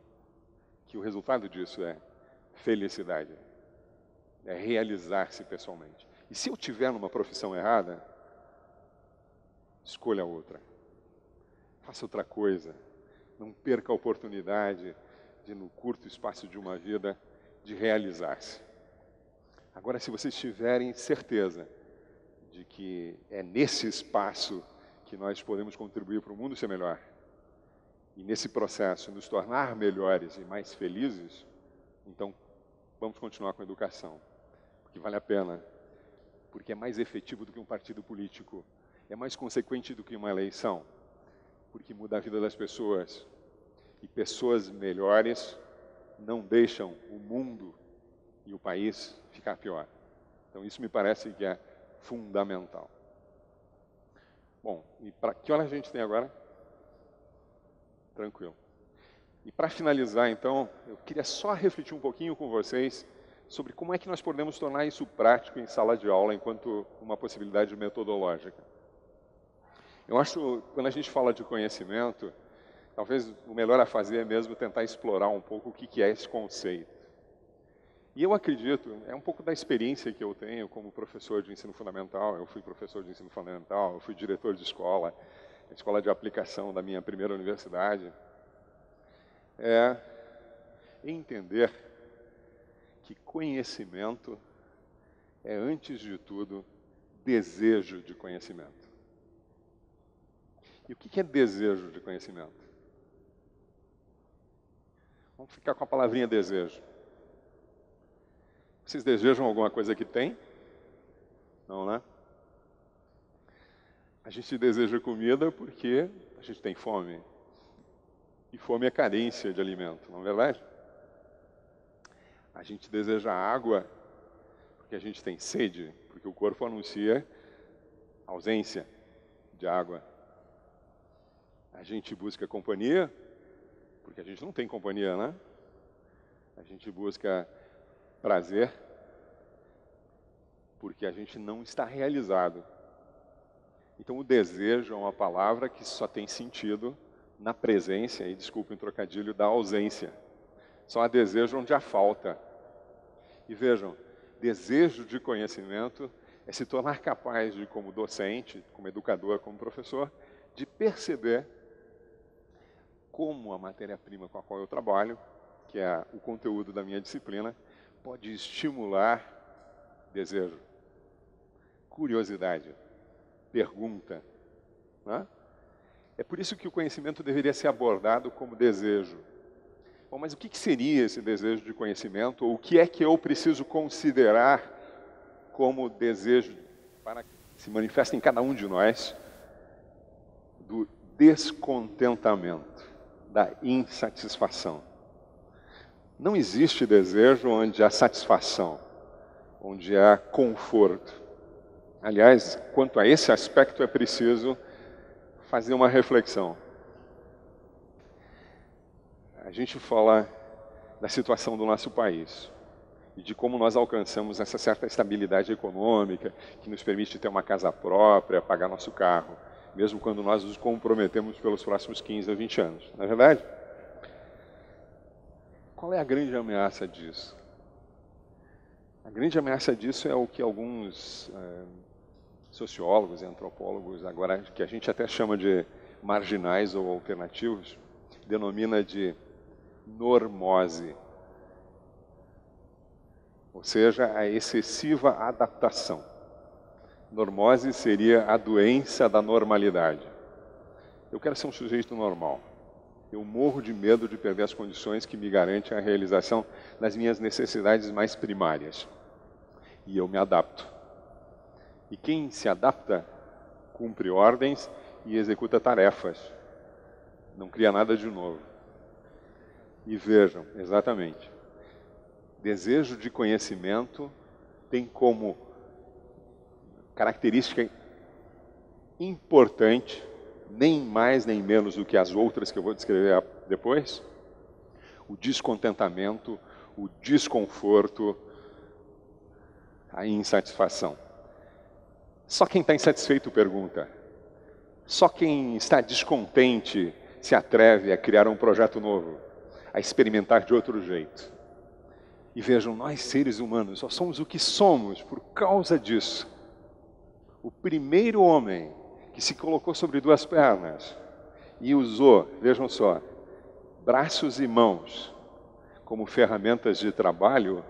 que o resultado disso é felicidade, é realizar-se pessoalmente. E se eu tiver numa profissão errada, escolha outra. Faça outra coisa. Não perca a oportunidade de, no curto espaço de uma vida, de realizar-se. Agora, se vocês tiverem certeza de que é nesse espaço que nós podemos contribuir para o mundo ser melhor, e nesse processo nos tornar melhores e mais felizes, então vamos continuar com a educação, porque vale a pena, porque é mais efetivo do que um partido político, é mais consequente do que uma eleição, porque muda a vida das pessoas, e pessoas melhores não deixam o mundo e o país ficar pior. Então isso me parece que é fundamental. Bom, e para que hora a gente tem agora? Tranquilo. E para finalizar, então, eu queria só refletir um pouquinho com vocês sobre como é que nós podemos tornar isso prático em sala de aula enquanto uma possibilidade metodológica. Eu acho, quando a gente fala de conhecimento, talvez o melhor a fazer é mesmo tentar explorar um pouco o que é esse conceito. E eu acredito, é um pouco da experiência que eu tenho como professor de ensino fundamental. Eu fui professor de ensino fundamental, eu fui diretor de escola, a escola de aplicação da minha primeira universidade. É entender que conhecimento é, antes de tudo, desejo de conhecimento. E o que é desejo de conhecimento? Vamos ficar com a palavrinha desejo. Vocês desejam alguma coisa que tem? Não, né? A gente deseja comida porque a gente tem fome. E fome é carência de alimento, não é verdade? A gente deseja água porque a gente tem sede, porque o corpo anuncia ausência de água. A gente busca companhia porque a gente não tem companhia, né? A gente busca prazer porque a gente não está realizado. Então o desejo é uma palavra que só tem sentido na presença, e desculpe o trocadilho, da ausência. Só há desejo onde há falta. E vejam, desejo de conhecimento é se tornar capaz de, como docente, como educador, como professor, de perceber como a matéria-prima com a qual eu trabalho, que é o conteúdo da minha disciplina, pode estimular desejo, curiosidade, pergunta. Né? É por isso que o conhecimento deveria ser abordado como desejo. Bom, mas o que seria esse desejo de conhecimento? Ou o que é que eu preciso considerar como desejo para que se manifeste em cada um de nós do descontentamento, da insatisfação? Não existe desejo onde há satisfação, onde há conforto. Aliás, quanto a esse aspecto é preciso fazer uma reflexão. A gente fala da situação do nosso país e de como nós alcançamos essa certa estabilidade econômica que nos permite ter uma casa própria, pagar nosso carro, mesmo quando nós nos comprometemos pelos próximos 15 a 20 anos. Não é verdade? Qual é a grande ameaça disso? A grande ameaça disso é o que alguns sociólogos e antropólogos, agora que a gente até chama de marginais ou alternativos, denomina de normose. Ou seja, a excessiva adaptação. Normose seria a doença da normalidade. Eu quero ser um sujeito normal. Eu morro de medo de perder as condições que me garantem a realização das minhas necessidades mais primárias. E eu me adapto. E quem se adapta, cumpre ordens e executa tarefas. Não cria nada de novo. E vejam, exatamente, desejo de conhecimento tem como característica importante, nem mais nem menos do que as outras que eu vou descrever depois, o descontentamento, o desconforto, a insatisfação. Só quem está insatisfeito pergunta. Só quem está descontente se atreve a criar um projeto novo, a experimentar de outro jeito. E vejam, nós seres humanos só somos o que somos por causa disso. O primeiro homem que se colocou sobre duas pernas e usou, vejam só, braços e mãos como ferramentas de trabalho,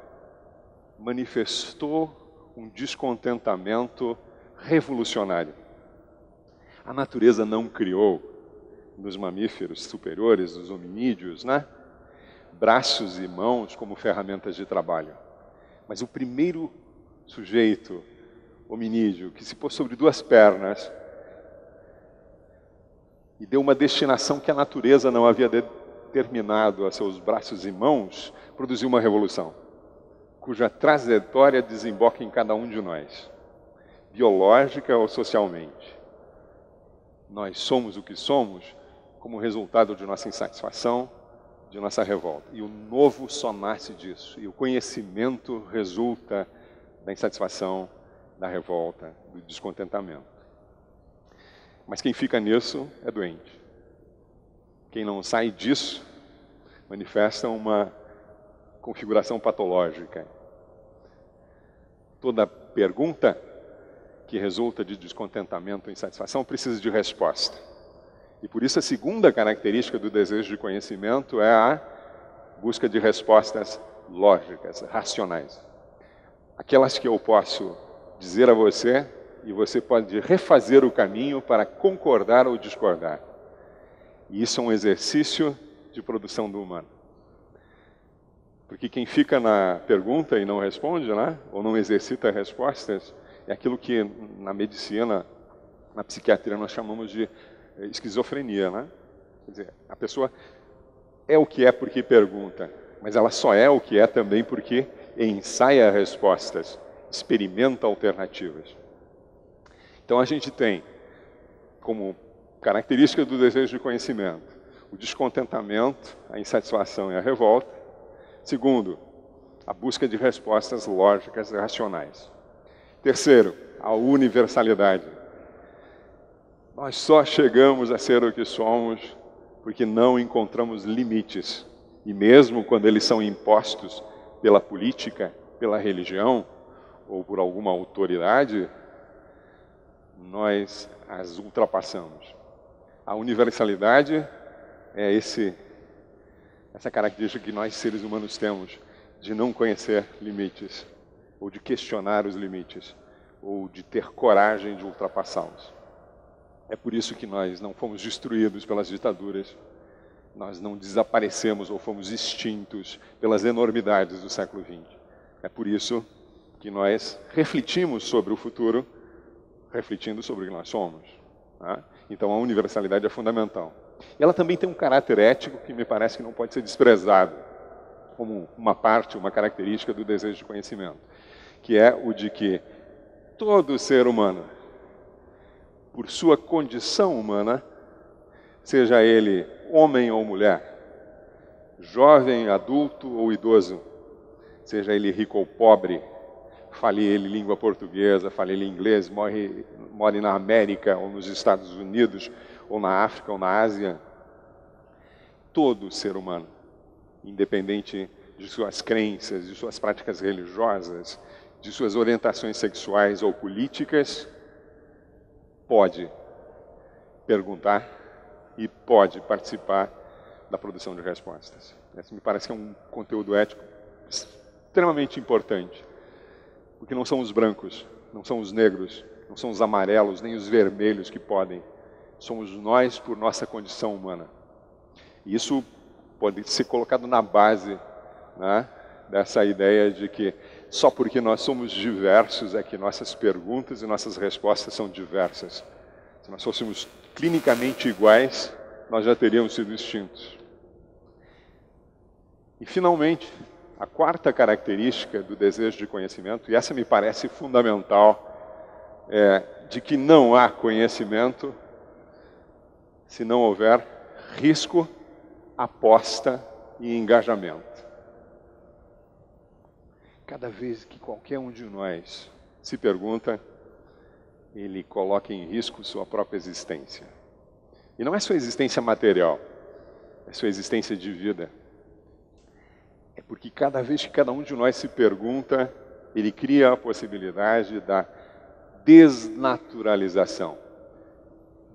manifestou um descontentamento revolucionário. A natureza não criou nos mamíferos superiores, nos hominídeos, né? Braços e mãos como ferramentas de trabalho. Mas o primeiro sujeito hominídeo que se pôs sobre duas pernas e deu uma destinação que a natureza não havia determinado a seus braços e mãos, produziu uma revolução, cuja trajetória desemboca em cada um de nós, biológica ou socialmente. Nós somos o que somos como resultado de nossa insatisfação, de nossa revolta. E o novo só nasce disso. E o conhecimento resulta da insatisfação, da revolta, do descontentamento. Mas quem fica nisso é doente. Quem não sai disso manifesta uma configuração patológica. Toda pergunta que resulta de descontentamento ou insatisfação precisa de resposta. E por isso a segunda característica do desejo de conhecimento é a busca de respostas lógicas, racionais. Aquelas que eu posso dizer a você e você pode refazer o caminho para concordar ou discordar. E isso é um exercício de produção do humano. Porque quem fica na pergunta e não responde, né? Ou não exercita respostas, é aquilo que na medicina, na psiquiatria, nós chamamos de esquizofrenia, né? Quer dizer, a pessoa é o que é porque pergunta, mas ela só é o que é também porque ensaia respostas, experimenta alternativas. Então a gente tem como característica do desejo de conhecimento o descontentamento, a insatisfação e a revolta. Segundo, a busca de respostas lógicas e racionais. Terceiro, a universalidade. Nós só chegamos a ser o que somos porque não encontramos limites. E mesmo quando eles são impostos pela política, pela religião ou por alguma autoridade, nós as ultrapassamos. A universalidade é essa característica que nós seres humanos temos de não conhecer limites, ou de questionar os limites, ou de ter coragem de ultrapassá-los. É por isso que nós não fomos destruídos pelas ditaduras, nós não desaparecemos ou fomos extintos pelas enormidades do século XX. É por isso que nós refletimos sobre o futuro, refletindo sobre o que nós somos. Tá? Então a universalidade é fundamental. E ela também tem um caráter ético que me parece que não pode ser desprezado, como uma parte, uma característica do desejo de conhecimento, que é o de que todo ser humano, por sua condição humana, seja ele homem ou mulher, jovem, adulto ou idoso, seja ele rico ou pobre, fale ele língua portuguesa, fale ele inglês, more na América ou nos Estados Unidos, ou na África ou na Ásia, todo ser humano, independente de suas crenças, de suas práticas religiosas, de suas orientações sexuais ou políticas, pode perguntar e pode participar da produção de respostas. Esse me parece que é um conteúdo ético extremamente importante, porque não são os brancos, não são os negros, não são os amarelos, nem os vermelhos que podem. Somos nós por nossa condição humana. E isso pode ser colocado na base, né, dessa ideia de que só porque nós somos diversos é que nossas perguntas e nossas respostas são diversas. Se nós fôssemos clinicamente iguais, nós já teríamos sido extintos. E, finalmente, a quarta característica do desejo de conhecimento, e essa me parece fundamental, é de que não há conhecimento se não houver risco, aposta e engajamento. Cada vez que qualquer um de nós se pergunta, ele coloca em risco sua própria existência. E não é sua existência material, é sua existência de vida. É porque cada vez que cada um de nós se pergunta, ele cria a possibilidade da desnaturalização,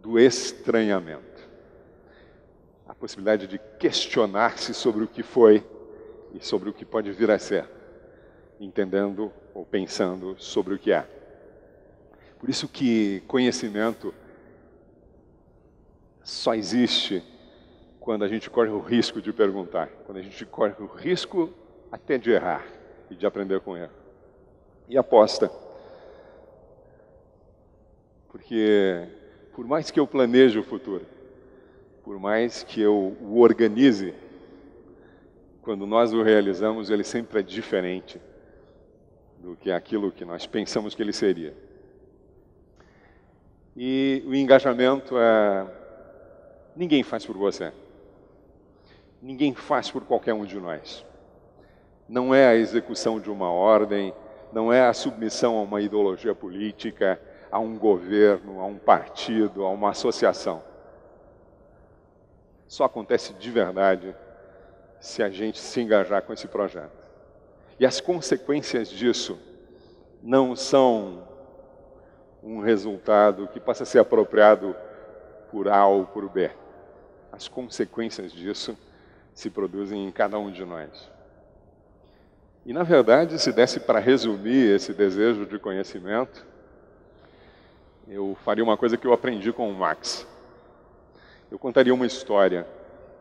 do estranhamento. A possibilidade de questionar-se sobre o que foi e sobre o que pode vir a ser, entendendo ou pensando sobre o que é. Por isso que conhecimento só existe quando a gente corre o risco de perguntar, quando a gente corre o risco até de errar e de aprender com erro. E aposta. Porque por mais que eu planeje o futuro, por mais que eu o organize, quando nós o realizamos, ele sempre é diferente do que aquilo que nós pensamos que ele seria. E o engajamento é... Ninguém faz por você. Ninguém faz por qualquer um de nós. Não é a execução de uma ordem, não é a submissão a uma ideologia política, a um governo, a um partido, a uma associação. Só acontece de verdade se a gente se engajar com esse projeto. E as consequências disso não são um resultado que possa ser apropriado por A ou por B. As consequências disso se produzem em cada um de nós. E, na verdade, se desse para resumir esse desejo de conhecimento, eu faria uma coisa que eu aprendi com o Max. Eu contaria uma história.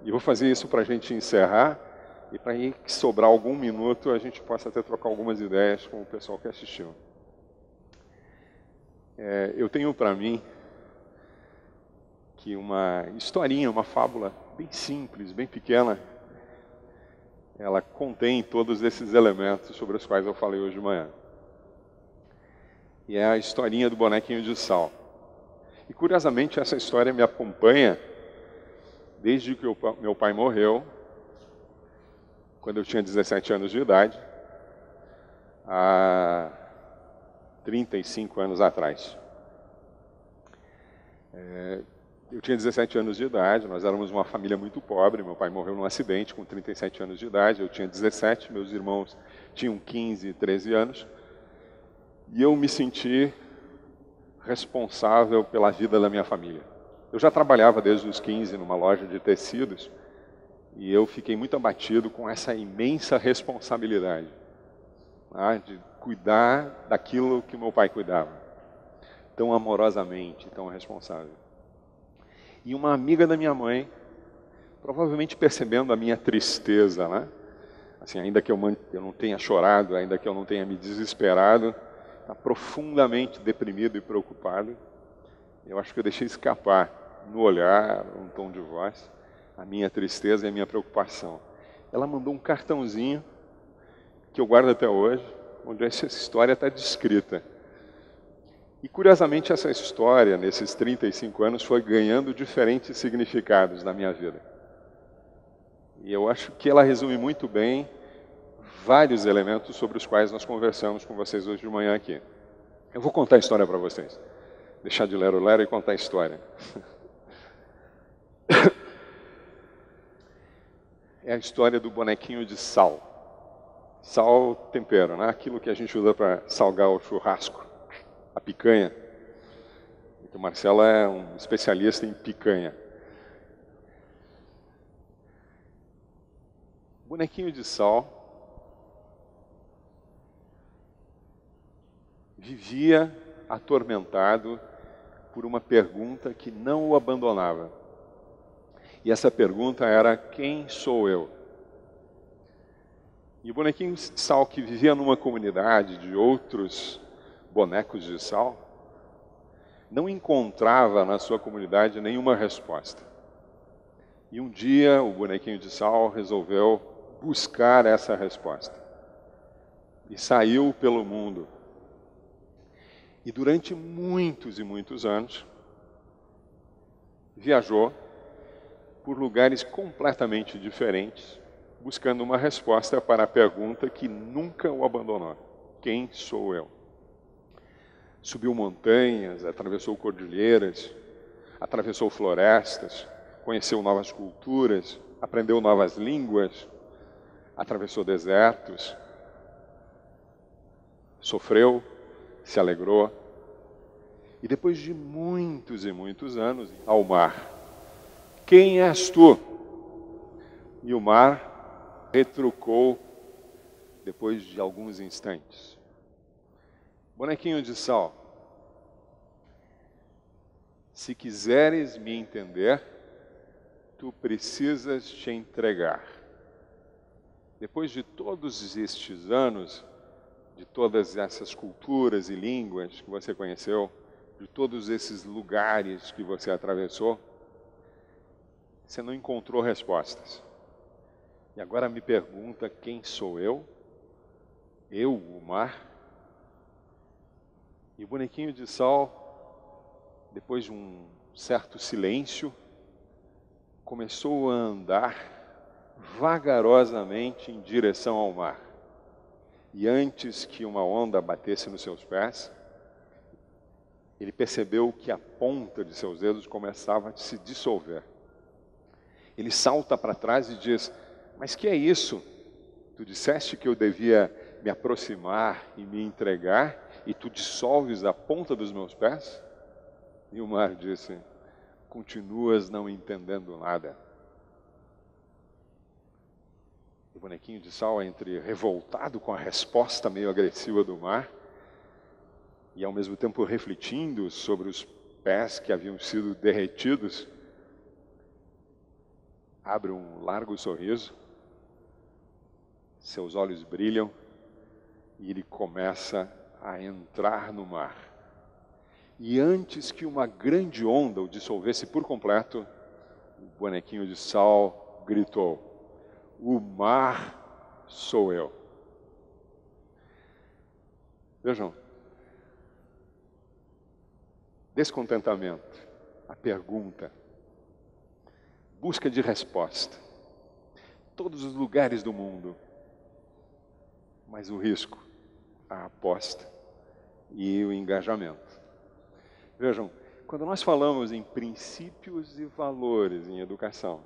E vou fazer isso para a gente encerrar e para que sobrar algum minuto a gente possa até trocar algumas ideias com o pessoal que assistiu. Eu tenho para mim que uma historinha, uma fábula bem simples, bem pequena, ela contém todos esses elementos sobre os quais eu falei hoje de manhã. E é a historinha do bonequinho de sal. E curiosamente essa história me acompanha desde que meu pai morreu, quando eu tinha 17 anos de idade, há 35 anos atrás. Eu tinha 17 anos de idade, nós éramos uma família muito pobre, meu pai morreu num acidente com 37 anos de idade, eu tinha 17, meus irmãos tinham 15 e 13 anos, e eu me senti responsável pela vida da minha família. Eu já trabalhava desde os 15 numa loja de tecidos, e eu fiquei muito abatido com essa imensa responsabilidade, tá, de cuidar daquilo que meu pai cuidava, tão amorosamente, tão responsável. E uma amiga da minha mãe, provavelmente percebendo a minha tristeza, né? Assim, ainda que eu não tenha chorado, ainda que eu não tenha me desesperado, está profundamente deprimido e preocupado. Eu acho que eu deixei escapar no olhar, um tom de voz, a minha tristeza e a minha preocupação. Ela mandou um cartãozinho que eu guardo até hoje, onde essa história está descrita. E, curiosamente, essa história, nesses 35 anos, foi ganhando diferentes significados na minha vida. E eu acho que ela resume muito bem vários elementos sobre os quais nós conversamos com vocês hoje de manhã aqui. Eu vou contar a história para vocês. Deixar de lero-lero e contar a história. É a história do bonequinho de sal. Sal, tempero, né? Aquilo que a gente usa para salgar o churrasco. A picanha. O Marcelo é um especialista em picanha. O bonequinho de sal vivia atormentado por uma pergunta que não o abandonava. E essa pergunta era: quem sou eu? E o bonequinho de sal, que vivia numa comunidade de outros bonecos de sal, não encontrava na sua comunidade nenhuma resposta. E um dia o bonequinho de sal resolveu buscar essa resposta. E saiu pelo mundo. E durante muitos e muitos anos, viajou por lugares completamente diferentes, buscando uma resposta para a pergunta que nunca o abandonou: quem sou eu? Subiu montanhas, atravessou cordilheiras, atravessou florestas, conheceu novas culturas, aprendeu novas línguas, atravessou desertos, sofreu, se alegrou, e depois de muitos e muitos anos, ao mar: quem és tu? E o mar retrucou depois de alguns instantes: bonequinho de sal, se quiseres me entender, tu precisas te entregar. Depois de todos estes anos, de todas essas culturas e línguas que você conheceu, de todos esses lugares que você atravessou, você não encontrou respostas. E agora me pergunta: quem sou eu? Eu, o mar? E o bonequinho de sal, depois de um certo silêncio, começou a andar vagarosamente em direção ao mar. E antes que uma onda batesse nos seus pés, ele percebeu que a ponta de seus dedos começava a se dissolver. Ele salta para trás e diz: mas que é isso? Tu disseste que eu devia me aproximar e me entregar, e tu dissolves a ponta dos meus pés? E o mar disse: continuas não entendendo nada. O bonequinho de sal, entre revoltado com a resposta meio agressiva do mar, e ao mesmo tempo refletindo sobre os pés que haviam sido derretidos, abre um largo sorriso, seus olhos brilham e ele começa a entrar no mar. E antes que uma grande onda o dissolvesse por completo, o bonequinho de sal gritou: o mar sou eu. Vejam, descontentamento, a pergunta, busca de resposta, todos os lugares do mundo, mas o risco, a aposta e o engajamento. Vejam, quando nós falamos em princípios e valores em educação,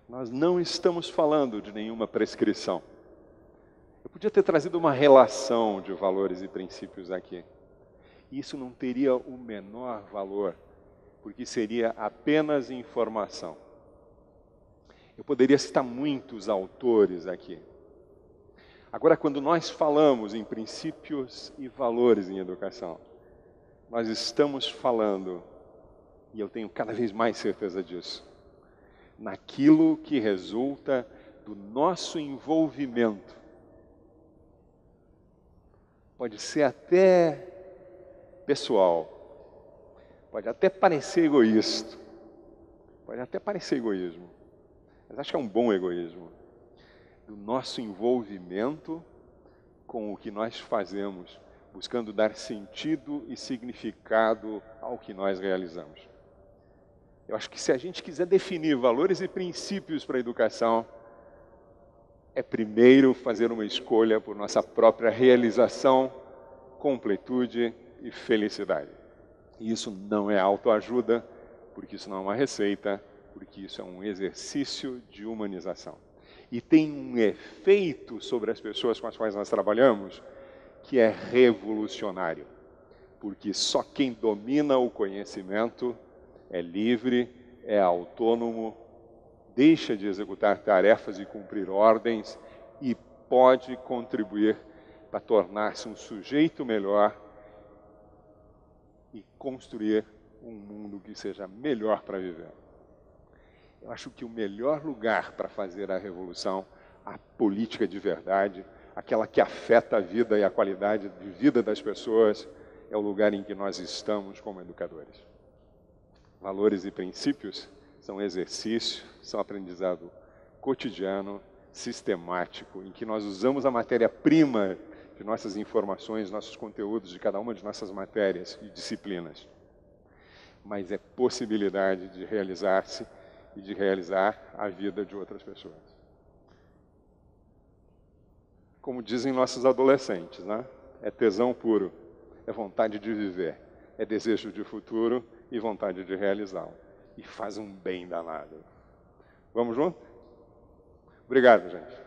nós não estamos falando de nenhuma prescrição. Eu podia ter trazido uma relação de valores e princípios aqui. Isso não teria o menor valor, porque seria apenas informação. Eu poderia citar muitos autores aqui. Agora, quando nós falamos em princípios e valores em educação, nós estamos falando, e eu tenho cada vez mais certeza disso, naquilo que resulta do nosso envolvimento. Pode ser até pessoal, pode até parecer egoísta, pode até parecer egoísmo, mas acho que é um bom egoísmo, do nosso envolvimento com o que nós fazemos, buscando dar sentido e significado ao que nós realizamos. Eu acho que se a gente quiser definir valores e princípios para a educação, é primeiro fazer uma escolha por nossa própria realização, completude e felicidade. E isso não é autoajuda, porque isso não é uma receita, porque isso é um exercício de humanização. E tem um efeito sobre as pessoas com as quais nós trabalhamos que é revolucionário, porque só quem domina o conhecimento é livre, é autônomo, deixa de executar tarefas e cumprir ordens e pode contribuir para tornar-se um sujeito melhor e construir um mundo que seja melhor para viver. Eu acho que o melhor lugar para fazer a revolução, a política de verdade, aquela que afeta a vida e a qualidade de vida das pessoas, é o lugar em que nós estamos como educadores. Valores e princípios são exercício, são aprendizado cotidiano, sistemático, em que nós usamos a matéria-prima de nossas informações, nossos conteúdos, de cada uma de nossas matérias e disciplinas. Mas é possibilidade de realizar-se e de realizar a vida de outras pessoas. Como dizem nossos adolescentes, né? É tesão puro, é vontade de viver, é desejo de futuro e vontade de realizá-lo. E faz um bem danado. Vamos junto? Obrigado, gente.